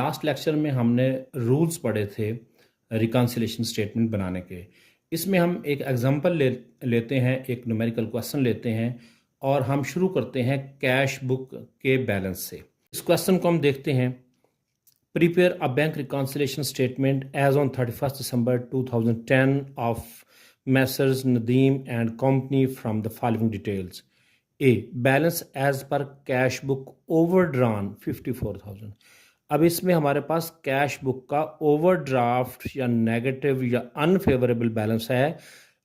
Last lecture में हमने rules पढ़े थे रिकन्सिलिएशन स्टेटमेंट बनाने के। इसमें हम एक एग्जांपल लेते हैं, एक न्यूमेरिकल क्वेश्चन लेते हैं और हम शुरू करते हैं कैश बुक के बैलेंस से। इस क्वेश्चन को हम देखते हैं। Prepare a bank reconciliation statement as on 31 December 2010 of messrs Nadeem and company from the following details. A balance as per cash book overdrawn 54,000। अब इसमें हमारे पास कैश बुक का ओवरड्राफ्ट या नेगेटिव या अनफेवरेबल बैलेंस है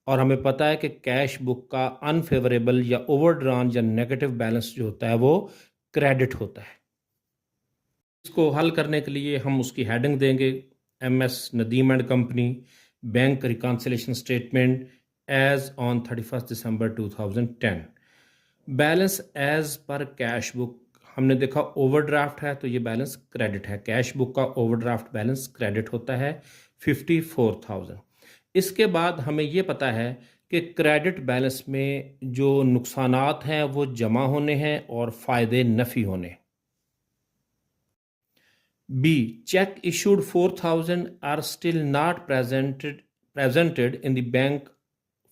और हमें पता है कि कैश बुक का अनफेवरेबल या ओवरड्रॉन या नेगेटिव बैलेंस जो होता है वो क्रेडिट होता है। इसको हल करने के लिए हम उसकी हेडिंग देंगे MS Nadeem and company bank reconciliation statement as on 31 December 2010। Balance as per cash book, हमने देखा ओवरड्राफ्ट है तो ये बैलेंस क्रेडिट है। कैश बुक का ओवरड्राफ्ट बैलेंस क्रेडिट होता है 54,000। इसके बाद हमें ये पता है कि क्रेडिट बैलेंस में जो नुकसानात हैं वो जमा होने हैं और फ़ायदे नफ़ी होने। B cheque issued 4,000 are still not presented in the bank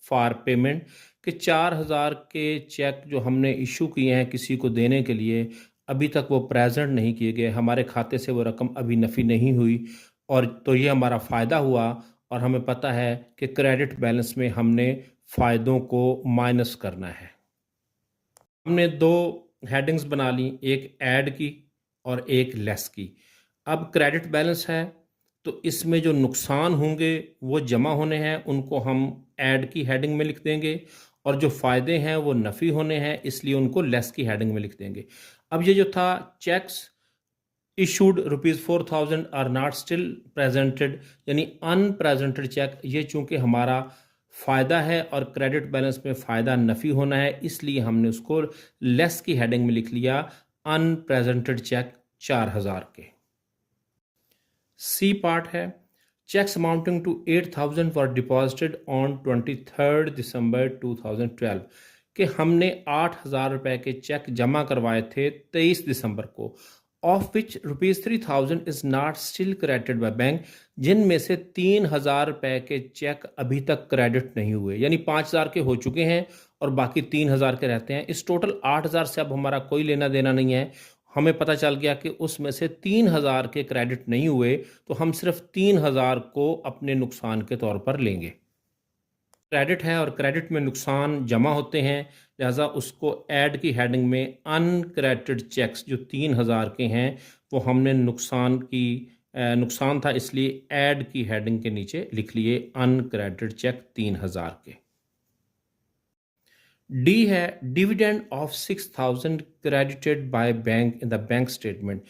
for payment, कि 4,000 के चेक जो हमने इशू किए हैं किसी को देने के लिए अभी तक वो प्रेजेंट नहीं किए गए, हमारे खाते से वो रकम अभी नफ़ी नहीं हुई और तो ये हमारा फ़ायदा हुआ। और हमें पता है कि क्रेडिट बैलेंस में हमने फ़ायदों को माइनस करना है। हमने दो हेडिंग्स बना ली, एक ऐड की और एक लेस की। अब क्रेडिट बैलेंस है तो इसमें जो नुकसान होंगे वो जमा होने हैं, उनको हम ऐड की हेडिंग में लिख देंगे और जो फ़ायदे हैं वो नफ़ी होने हैं, इसलिए उनको लेस की हेडिंग में लिख देंगे। अब ये जो था cheques issued ₹4,000 are not still presented, यानी अनप्रेजेंटेड चेक, ये चूंकि हमारा फ़ायदा है और क्रेडिट बैलेंस में फ़ायदा नफ़ी होना है, इसलिए हमने उसको लेस की हेडिंग में लिख लिया अनप्रेजेंटेड चेक 4,000 के। सी पार्ट है cheques amounting to 8,000 were deposited on 23 December 2012, कि हमने 8,000 रुपए के चेक जमा करवाए थे 23 दिसंबर को, of which ₹3,000 is not still credited by bank, जिनमें से 3,000 रुपए के चेक अभी तक क्रेडिट नहीं हुए, यानी 5,000 के हो चुके हैं और बाकी 3,000 के रहते हैं। इस टोटल 8,000 से अब हमारा कोई लेना देना नहीं है। हमें पता चल गया कि उसमें से 3,000 के क्रेडिट नहीं हुए तो हम सिर्फ 3,000 को अपने नुकसान के तौर पर लेंगे। क्रेडिट है और क्रेडिट में नुकसान जमा होते हैं, लिहाजा उसको ऐड की हेडिंग में अनक्रेडिटेड चेक्स जो 3,000 के हैं वो हमने नुकसान था इसलिए ऐड की हेडिंग के नीचे लिख लिए अनक्रेडिटेड चेक 3,000 के। डी है dividend of 6,000 credited by bank in the bank statement,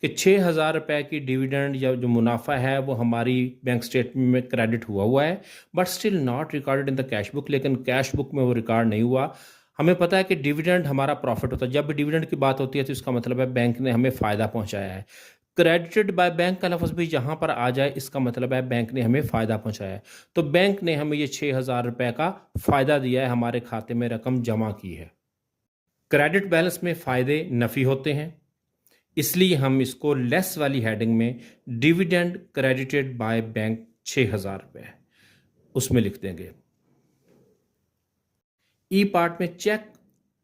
कि 6,000 रुपए की डिविडेंड या जो मुनाफा है वो हमारी बैंक स्टेटमेंट में क्रेडिट हुआ है, but still not recorded in the cash book, लेकिन कैश बुक में वो रिकॉर्ड नहीं हुआ। हमें पता है कि डिविडेंड हमारा प्रॉफिट होता है, जब भी डिविडेंड की बात होती है तो इसका मतलब है बैंक ने हमें फ़ायदा पहुंचाया है। क्रेडिटेड बाय बैंक का लफ्ज़ भी जहाँ पर आ जाए इसका मतलब है बैंक ने हमें फ़ायदा पहुंचाया है। तो बैंक ने हमें ये 6,000 रुपए का फ़ायदा दिया है, हमारे खाते में रकम जमा की है। क्रेडिट बैलेंस में फ़ायदे नफ़ी होते हैं, इसलिए हम इसको लेस वाली हेडिंग में डिविडेंड क्रेडिटेड बाय बैंक 6,000 रुपए उसमें लिख देंगे। ई पार्ट में cheque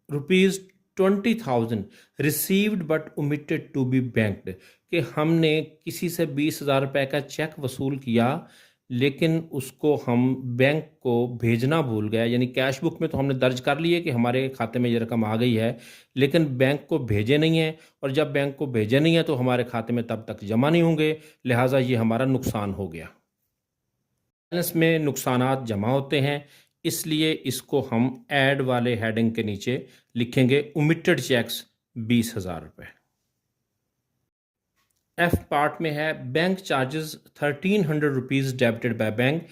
₹20,000 received but omitted to be banked, कि हमने किसी से 20,000 रुपए का चेक वसूल किया लेकिन उसको हम बैंक को भेजना भूल गए, यानी कैश बुक में तो हमने दर्ज कर लिए कि हमारे खाते में ये रकम आ गई है लेकिन बैंक को भेजे नहीं है, और जब बैंक को भेजे नहीं है तो हमारे खाते में तब तक जमा नहीं होंगे, लिहाजा ये हमारा नुकसान हो गया। बैलेंस में नुकसानात जमा होते हैं, इसलिए इसको हम ऐड वाले हेडिंग के नीचे लिखेंगे ओमिटेड चेक्स 20,000 रुपए। एफ पार्ट में है bank charges 1,300 rupees debited by bank,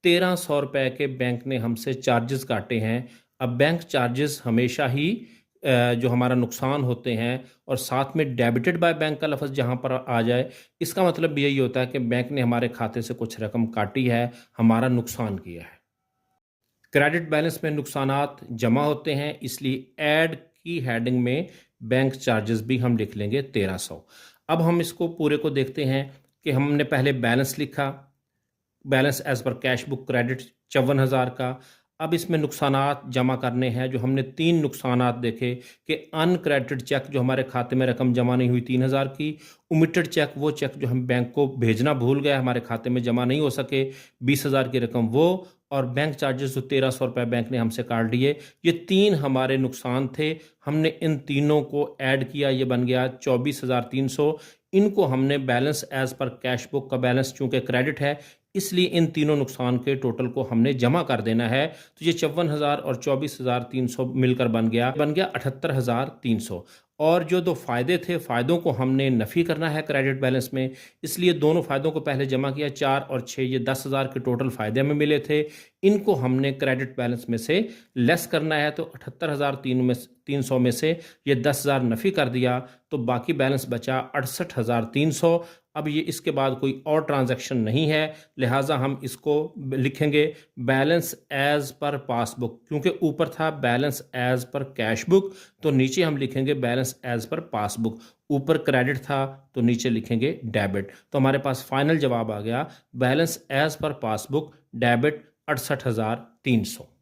1,300 रुपए के बैंक ने हमसे चार्जेस काटे हैं। अब बैंक चार्जेस हमेशा ही जो हमारा नुकसान होते हैं और साथ में डेबिटेड बाय बैंक का लफ्ज़ जहाँ पर आ जाए इसका मतलब भी यही होता है कि बैंक ने हमारे खाते से कुछ रकम काटी है, हमारा नुकसान किया है। क्रेडिट बैलेंस में नुकसानात जमा होते हैं, इसलिए ऐड की हेडिंग में बैंक चार्जेस भी हम लिख लेंगे 1,300। अब हम इसको पूरे को देखते हैं कि हमने पहले बैलेंस लिखा, balance as per cash book credit 54,000 का। अब इसमें नुकसानात जमा करने हैं, जो हमने 3 नुकसानात देखे कि अनक्रेडिटेड चेक जो हमारे खाते में रकम जमा नहीं हुई 3,000 की, ओमिटेड चेक वो चेक जो हम बैंक को भेजना भूल गए, हमारे खाते में जमा नहीं हो सके 20,000 की रकम वो, और बैंक चार्जेस जो 1,300 रुपये बैंक ने हमसे काट लिए। ये 3 हमारे नुकसान थे। हमने इन तीनों को ऐड किया, ये बन गया 24,300। इनको हमने balance as per cash book का बैलेंस चूंकि क्रेडिट है, इसलिए इन तीनों नुकसान के टोटल को हमने जमा कर देना है। तो ये 54,000 और 24,300 मिलकर बन गया 78,300। और जो 2 फ़ायदे थे, फ़ायदों को हमने नफ़ी करना है क्रेडिट बैलेंस में, इसलिए दोनों फ़ायदों को पहले जमा किया। 4 और 6 ये 10,000 के टोटल फ़ायदे में मिले थे, इनको हमने क्रेडिट बैलेंस में से लेस करना है। तो 78,300 में से ये 10,000 नफ़ी कर दिया, तो बाकी बैलेंस बचा 68,300। अब ये इसके बाद कोई और ट्रांजैक्शन नहीं है, लिहाजा हम इसको लिखेंगे बैलेंस एज पर पासबुक, क्योंकि ऊपर था balance as per cash book, तो नीचे हम लिखेंगे बैलेंस एज पर पासबुक। ऊपर क्रेडिट था तो नीचे लिखेंगे डेबिट। तो हमारे पास फाइनल जवाब आ गया balance as per passbook debit 68,300।